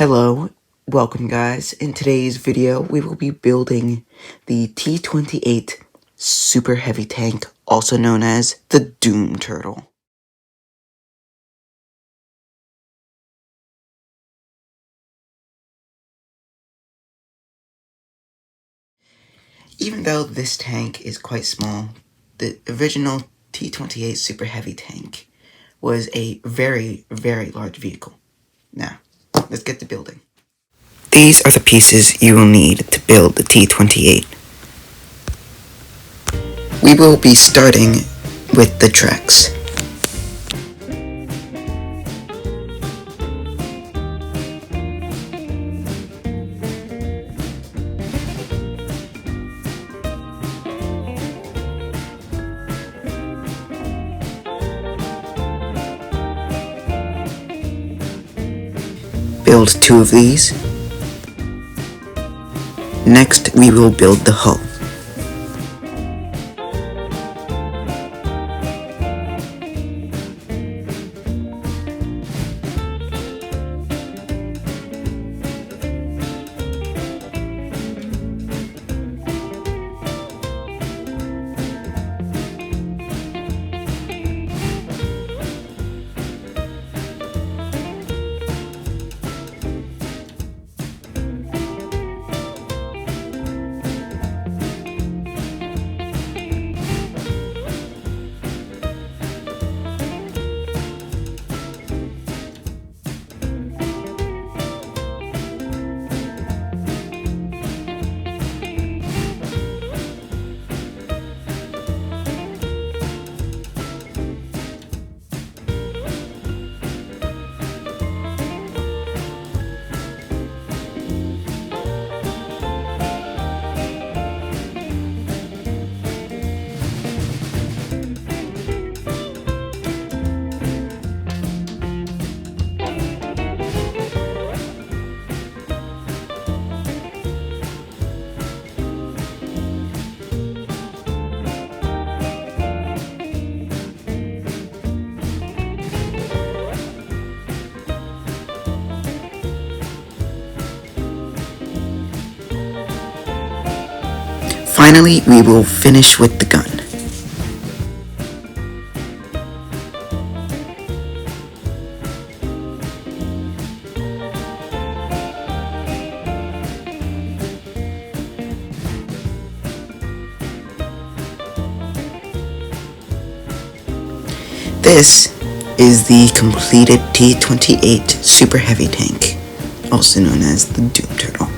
Hello, welcome guys. In today's video, we will be building the T-28 Super Heavy Tank, also known as the Doom Turtle. Even though this tank is quite small, the original T-28 Super Heavy Tank was a very, very large vehicle. Now, let's get to building. These are the pieces you will need to build the T-28. We will be starting with the tracks. Build 2 of these. Next, we will build the hull. Finally, we will finish with the gun. This is the completed T-28 Super Heavy Tank, also known as the Doom Turtle.